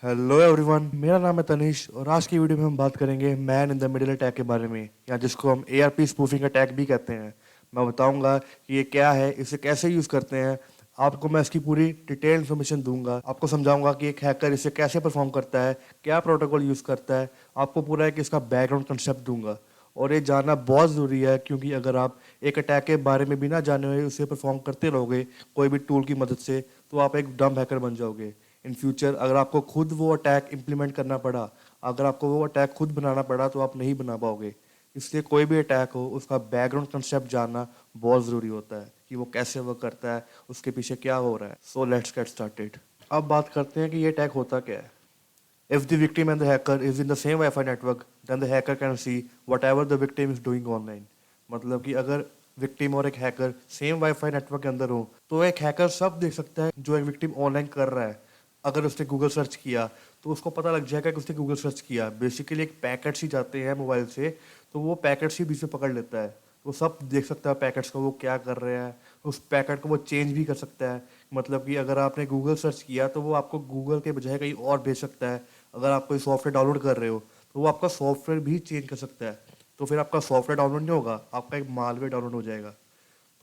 Hello everyone, मेरा नाम है तनिष और आज की वीडियो में हम बात करेंगे man in the middle attack के बारे में, या जिसको हम एआरपी स्पूफिंग अटैक भी कहते हैं। मैं बताऊंगा कि ये क्या है, इसे कैसे यूज़ करते हैं। आपको मैं इसकी पूरी डिटेल इन्फॉर्मेशन दूंगा। आपको समझाऊंगा कि एक हैकर इसे कैसे परफॉर्म करता है, क्या प्रोटोकॉल यूज़ करता है। आपको पूरा एक इसका बैकग्राउंड कंसेप्ट दूंगा। और ये जानना बहुत ज़रूरी है, क्योंकि अगर आप एक अटैक के बारे में बिना जाने हुए उसे परफॉर्म करते रहोगे कोई भी टूल की मदद से, तो आप एक डम हैकर बन जाओगे। इन फ्यूचर अगर आपको खुद वो अटैक इम्प्लीमेंट करना पड़ा, अगर आपको वो अटैक खुद बनाना पड़ा, तो आप नहीं बना पाओगे। इसलिए कोई भी अटैक हो, उसका बैकग्राउंड कंसेप्ट जानना बहुत ज़रूरी होता है कि वो कैसे वर्क करता है, उसके पीछे क्या हो रहा है। So let's get started. अब बात करते हैं कि ये अटैक होता क्या है। If the victim and the hacker is in the same Wi-Fi network, then the hacker can see whatever the victim is doing online. मतलब कि अगर विक्टिम और एक हैकर सेम वाईफाई नेटवर्क के अंदर हो, तो एक हैकर सब देख सकता है जो एक विक्टिम ऑनलाइन कर रहा है। अगर उसने गूगल सर्च किया तो उसको पता लग जाएगा कि उसने गूगल सर्च किया। बेसिकली एक पैकेट्स ही जाते हैं मोबाइल से, तो वो पैकेट्स ही बीच में पकड़ लेता है। वो सब देख सकता है पैकेट्स को, वो क्या कर रहे हैं। उस पैकेट को वो चेंज भी कर सकता है। मतलब कि अगर आपने गूगल सर्च किया तो वो आपको गूगल के बजाय कहीं और भेज सकता है। अगर आप कोई सॉफ्टवेयर डाउनलोड कर रहे हो तो वो आपका सॉफ्टवेयर भी चेंज कर सकता है। तो फिर आपका सॉफ्टवेयर डाउनलोड नहीं होगा, आपका एक मालवेयर डाउनलोड हो जाएगा।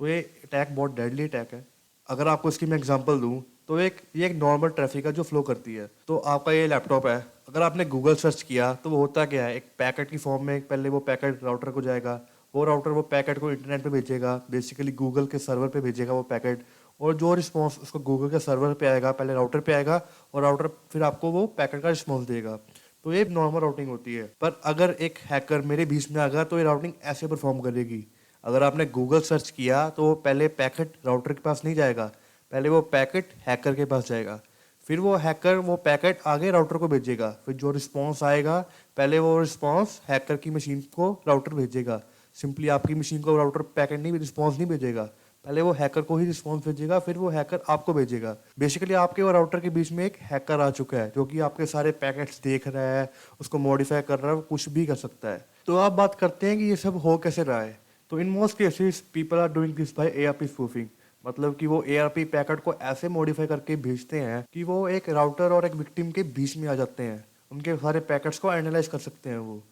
तो ये अटैक बहुत डेडली अटैक है। अगर आपको इसकी मैं एग्जांपल दूं, तो ये एक नॉर्मल ट्रैफिक है जो फ्लो करती है। तो आपका ये लैपटॉप है, अगर आपने गूगल सर्च किया तो वो होता क्या है, एक पैकेट की फॉर्म में पहले वो पैकेट राउटर को जाएगा। वो राउटर वो पैकेट को इंटरनेट पे भेजेगा, बेसिकली गूगल के सर्वर पे भेजेगा वो पैकेट। और जो रिस्पॉन्स उसको गूगल के सर्वर पे आएगा, पहले राउटर पे आएगा, और राउटर फिर आपको वो पैकेट का रिस्पॉन्स देगा। तो ये नॉर्मल राउटिंग होती है। पर अगर एक हैकर मेरे बीच में आ गया तो ये राउटिंग ऐसे परफॉर्म करेगी। अगर आपने गूगल सर्च किया तो वो पहले पैकेट राउटर के पास नहीं जाएगा, पहले वो पैकेट हैकर के पास जाएगा। फिर वो हैकर वो पैकेट आगे राउटर को भेजेगा। फिर जो रिस्पॉन्स आएगा, पहले वो रिस्पॉन्स हैकर की मशीन को राउटर भेजेगा। सिंपली आपकी मशीन को राउटर पैकेट नहीं, रिस्पॉन्स नहीं भेजेगा, पहले वो हैकर को ही रिस्पॉन्स भेजेगा, फिर वो हैकर आपको भेजेगा। बेसिकली आपके और राउटर के बीच में एक हैकर आ चुका है, जो कि आपके सारे पैकेट्स देख रहा है, उसको मॉडिफाई कर रहा है, वो कुछ भी कर सकता है। तो आप बात करते हैं कि ये सब हो कैसे रहा है। तो in most cases people are doing this by ARP spoofing. मतलब कि वो एआरपी पैकेट को ऐसे मॉडिफाई करके भेजते हैं कि वो एक राउटर और एक विक्टिम के बीच में आ जाते हैं। उनके सारे पैकेट्स को एनालाइज कर सकते हैं वो।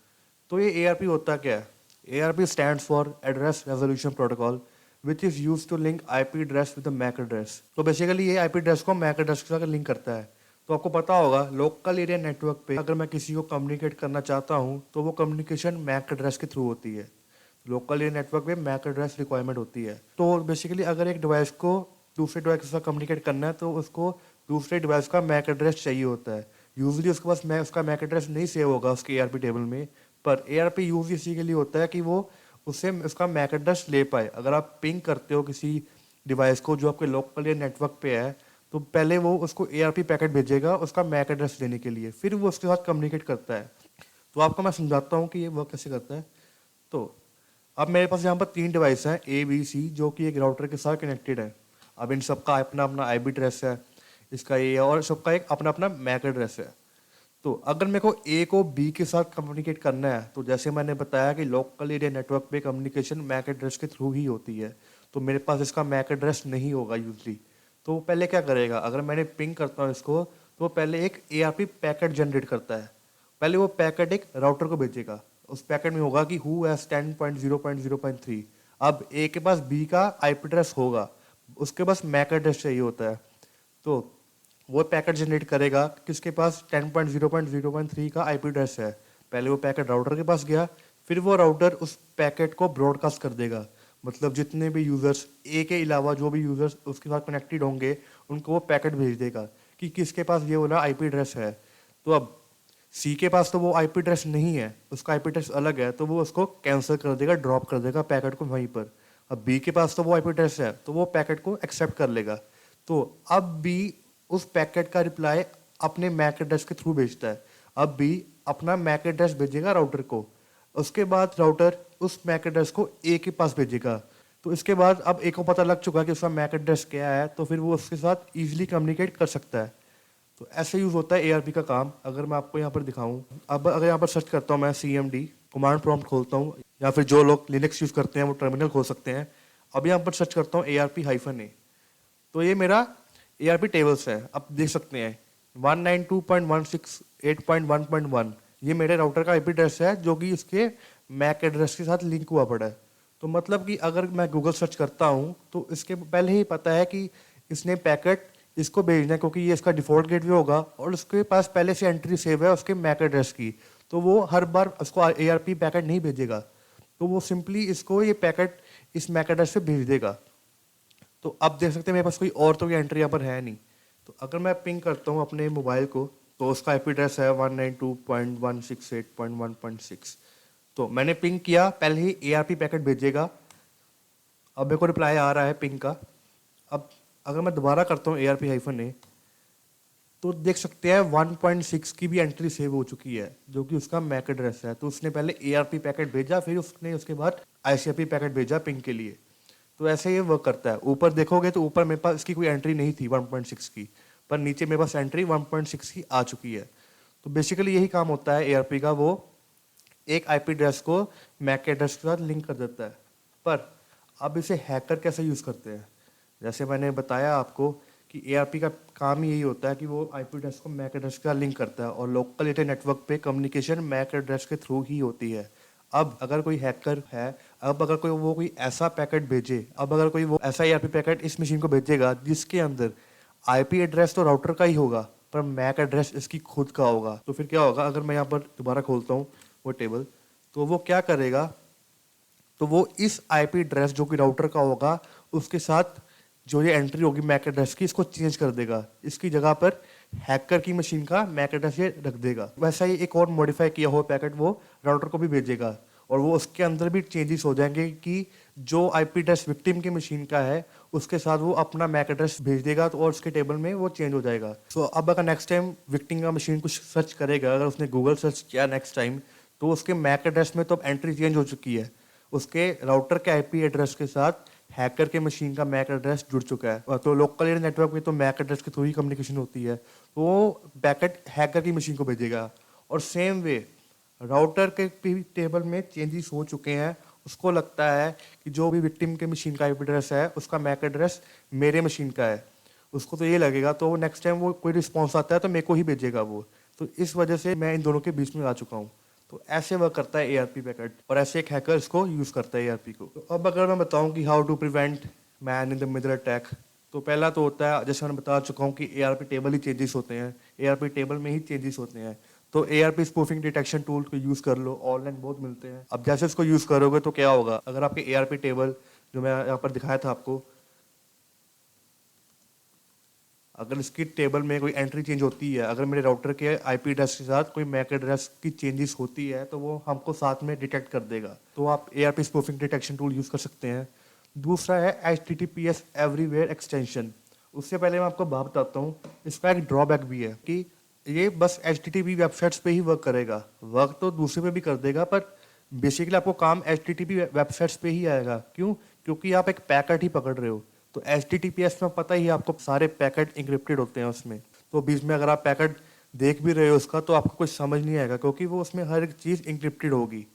तो ये एआरपी होता क्या है? ARP stands for address resolution protocol, which is use to link IP address with MAC address. तो बेसिकली ये आईपी एड्रेस को मैक एड्रेस के साथ लिंक करता है। तो आपको पता होगा लोकल एरिया नेटवर्क पे अगर मैं किसी को कम्युनिकेट करना चाहता हूँ तो वो कम्युनिकेशन मैक एड्रेस के थ्रू होती है। लोकल एरिया नेटवर्क में मैक एड्रेस रिक्वायरमेंट होती है। तो बेसिकली अगर एक डिवाइस को दूसरे डिवाइस के साथ कम्युनिकेट करना है तो उसको दूसरे डिवाइस का मैक एड्रेस चाहिए होता है। यूजली उसके पास उसका मैक एड्रेस नहीं सेव होगा उसके एआरपी टेबल में। पर एआरपी यूज इसी के लिए होता है कि वो उससे उसका मैक एड्रेस ले पाए। अगर आप पिंग करते हो किसी डिवाइस को जो आपके लोकल एरिया नेटवर्क पे है, तो पहले वो उसको एआरपी पैकेट भेजेगा उसका मैक एड्रेस लेने के लिए, फिर वो उसके साथ कम्युनिकेट करता है। तो आपको मैं समझाता हूँ कि ये वर्क कैसे करता है। तो अब मेरे पास यहाँ पर 3 डिवाइस हैं ए बी सी, जो कि एक राउटर के साथ कनेक्टेड है। अब इन सबका अपना अपना आईपी एड्रेस है, इसका ये है, और सबका एक अपना अपना मैक एड्रेस है। तो अगर मेरे को ए को बी के साथ कम्युनिकेट करना है, तो जैसे मैंने बताया कि लोकल एरिया नेटवर्क पे कम्युनिकेशन मैक एड्रेस के थ्रू ही होती है। तो मेरे पास इसका मैक एड्रेस नहीं होगा यूजली। तो वो पहले क्या करेगा, अगर मैंने पिंग करता हूँ इसको, तो वो पहले एक एआरपी पैकेट जनरेट करता है। पहले वो पैकेट एक राउटर को भेजेगा। उस पैकेट में होगा कि हु हैज 10.0.0.3। अब ए के पास बी का आईपी एड्रेस होगा, उसके पास मैक एड्रेस चाहिए होता है। तो वो पैकेट जनरेट करेगा किसके पास 10.0.0.3 का आईपी एड्रेस है। पहले वो पैकेट राउटर के पास गया, फिर वो राउटर उस पैकेट को ब्रॉडकास्ट कर देगा। मतलब जितने भी यूजर्स ए के अलावा जो भी यूजर्स उसके साथ कनेक्टेड होंगे, उनको वो पैकेट भेज देगा कि किसके पास ये वाला आईपी एड्रेस है। तो अब सी के पास तो वो आईपी एड्रेस नहीं है, उसका आईपी एड्रेस अलग है, तो वो उसको कैंसिल कर देगा, ड्रॉप कर देगा पैकेट को वहीं पर। अब बी के पास तो वो आईपी एड्रेस है, तो वो पैकेट को एक्सेप्ट कर लेगा। तो अब बी उस पैकेट का रिप्लाई अपने मैक एड्रेस के थ्रू भेजता है। अब बी अपना मैक एड्रेस भेजेगा राउटर को, उसके बाद राउटर उस मैक एड्रेस को ए के पास भेजेगा। तो इसके बाद अब ए को पता लग चुका कि उसका मैक एड्रेस क्या है, तो फिर वो उसके साथ इजीली कम्युनिकेट कर सकता है। तो ऐसे यूज होता है एआरपी का काम। अगर मैं आपको यहाँ पर दिखाऊं, अब अगर यहाँ पर सर्च करता हूँ मैं CMD, कमांड प्रॉम्प्ट खोलता हूँ, या फिर जो लोग लिनक्स यूज करते हैं वो टर्मिनल खोल सकते हैं। अब यहाँ पर सर्च करता हूँ ARP-A, तो ये मेरा ARP टेबल्स है। अब देख सकते हैं 192.168.1.1 ये मेरे राउटर का आईपी एड्रेस है जो कि इसके मैक एड्रेस के साथ लिंक हुआ पड़ा है। तो मतलब कि अगर मैं गूगल सर्च करता हूँ तो इसके पहले ही पता है कि इसने पैकेट इसको भेजना है, क्योंकि ये इसका डिफ़ॉल्ट गेटवे होगा और उसके पास पहले से एंट्री सेव है उसके मैक एड्रेस की। तो वो हर बार उसको एआरपी पैकेट नहीं भेजेगा, तो वो सिंपली इसको ये पैकेट इस मैक एड्रेस से भेज देगा। तो अब देख सकते हैं मेरे पास कोई और तो ये एंट्री यहाँ पर है नहीं। तो अगर मैं पिंग करता हूँ अपने मोबाइल को तो उसका आईपी एड्रेस है 192.168.1.6। तो मैंने पिंग किया, पहले ही एआरपी पैकेट भेजेगा। अब मेरे को रिप्लाई आ रहा है पिंग का। अब अगर मैं दोबारा करता हूँ ARP-A तो देख सकते हैं 1.6 की भी एंट्री सेव हो चुकी है जो कि उसका मैक एड्रेस है। तो उसने पहले ARP पैकेट भेजा, फिर उसने उसके बाद ICRP पैकेट भेजा पिंग के लिए। तो ऐसे ये वर्क करता है। ऊपर देखोगे तो ऊपर मेरे पास इसकी कोई एंट्री नहीं थी 1.6 की, पर नीचे मेरे पास एंट्री 1.6 की आ चुकी है। तो बेसिकली यही काम होता है ARP का, वो एक आईपी एड्रेस को मैक एड्रेस के साथ लिंक कर देता है। पर अब इसे हैकर कैसे यूज़ करते हैं? जैसे मैंने बताया आपको कि ARP का काम ही यही होता है कि वो आईपी एड्रेस को मैक एड्रेस के साथ लिंक करता है और लोकल एरिया नेटवर्क पे कम्युनिकेशन मैक एड्रेस के थ्रू ही होती है। अब अगर कोई हैकर है, अब अगर कोई ऐसा पैकेट भेजे, अब अगर कोई वो ऐसा ARP पैकेट इस मशीन को भेजेगा जिसके अंदर आईपी एड्रेस तो राउटर का ही होगा पर मैक एड्रेस इसकी खुद का होगा, तो फिर क्या होगा? अगर मैं यहाँ पर दोबारा खोलता हूँ वो टेबल, तो वो क्या करेगा? तो वो इस आईपी एड्रेस जो कि राउटर का होगा उसके साथ जो ये एंट्री होगी मैक एड्रेस की, इसको चेंज कर देगा। इसकी जगह पर हैकर की मशीन का मैक एड्रेस ये रख देगा। वैसा ही एक और मॉडिफाई किया हुआ पैकेट वो राउटर को भी भेजेगा और वो उसके अंदर भी चेंजेस हो जाएंगे कि जो आईपी एड्रेस विक्टिम की मशीन का है उसके साथ वो अपना मैक एड्रेस भेज देगा, तो और उसके टेबल में वो चेंज हो जाएगा। तो अब अगर नेक्स्ट टाइम विक्टिम का मशीन कुछ सर्च करेगा, अगर उसने गूगल सर्च किया नेक्स्ट टाइम, तो उसके मैक एड्रेस में तो अब एंट्री चेंज हो चुकी है। उसके राउटर के आईपी एड्रेस के साथ हैकर के मशीन का मैक एड्रेस जुड़ चुका है। तो लोकल एरिया नेटवर्क में तो मैक एड्रेस के थ्रू ही कम्युनिकेशन होती है, तो वो पैकेट हैकर की मशीन को भेजेगा। और सेम वे राउटर के भी टेबल में चेंजेस हो चुके हैं। उसको लगता है कि जो भी विक्टिम के मशीन का आईपी एड्रेस है उसका मैक एड्रेस मेरे मशीन का है, उसको तो ये लगेगा। तो नेक्स्ट टाइम वो कोई रिस्पॉन्स आता है तो मेरे को ही भेजेगा वो। तो इस वजह से मैं इन दोनों के बीच में आ चुका हूँ। तो ऐसे वर्क करता है ARP पैकेट और ऐसे एक हैकर इसको यूज़ करता है ARP को। तो अब अगर मैं बताऊं कि how to prevent man in the middle attack, तो पहला तो होता है, जैसे मैंने बता चुका हूँ कि ARP टेबल ही चेंजेस होते हैं, ARP टेबल में ही चेंजेस होते हैं। तो ARP स्पूफिंग डिटेक्शन टूल को यूज़ कर लो, ऑनलाइन बहुत मिलते हैं। अब जैसे इसको यूज़ करोगे तो क्या होगा? अगर आपके ARP टेबल जो मैं यहाँ पर दिखाया था आपको, अगर इसकी टेबल में कोई एंट्री चेंज होती है, अगर मेरे राउटर के आईपी एड्रेस के साथ कोई मैक एड्रेस की चेंजेस होती है तो वो हमको साथ में डिटेक्ट कर देगा। तो आप ARP spoofing detection tool use कर सकते हैं। दूसरा है HTTPS एवरीवेयर एक्सटेंशन। उससे पहले मैं आपको बात बताता हूँ, इसका एक ड्रॉबैक भी है कि ये बस HTTP वेबसाइट्स पे ही वर्क करेगा। वर्क तो दूसरे पे भी कर देगा पर बेसिकली आपको काम HTTP वेबसाइट्स पे ही आएगा। क्यों? क्योंकि आप एक पैकेट ही पकड़ रहे हो। तो HTTPS में पता ही है आपको, सारे पैकेट इंक्रिप्टेड होते हैं उसमें। तो बीच में अगर आप पैकेट देख भी रहे हो उसका तो आपको कुछ समझ नहीं आएगा क्योंकि वो उसमें हर एक चीज़ इंक्रिप्टेड होगी।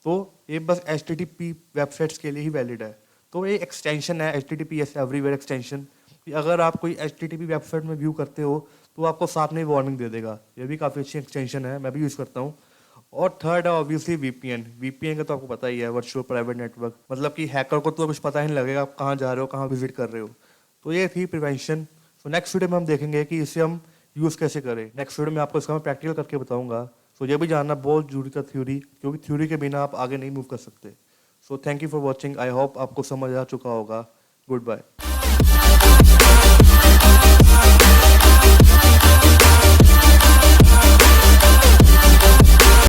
तो ये बस HTTP वेबसाइट्स के लिए ही वैलिड है। तो ये एक्सटेंशन है HTTPS एवरीवेयर एक्सटेंशन, कि अगर आप कोई HTTP वेबसाइट में व्यू करते हो तो आपको साथ में वार्निंग दे देगा। ये भी काफ़ी अच्छी एक्सटेंशन है, मैं भी यूज़ करता हूँ। और थर्ड है ऑब्वियसली VPN का तो आपको पता ही है, वर्चुअल प्राइवेट नेटवर्क। मतलब कि हैकर को तो कुछ पता ही नहीं लगेगा आप कहाँ जा रहे हो, कहाँ विजिट कर रहे हो। तो ये थी प्रिवेंशन। तो नेक्स्ट वीडियो में हम देखेंगे कि इसे हम यूज़ कैसे करें। नेक्स्ट वीडियो में आपको इसका मैं प्रैक्टिकल करके बताऊंगा। तो ये भी जानना बहुत जरूरी था थ्योरी, क्योंकि थ्योरी के बिना आप आगे नहीं मूव कर सकते। So thank you for watching. I hope आपको समझ आ चुका होगा। Good bye.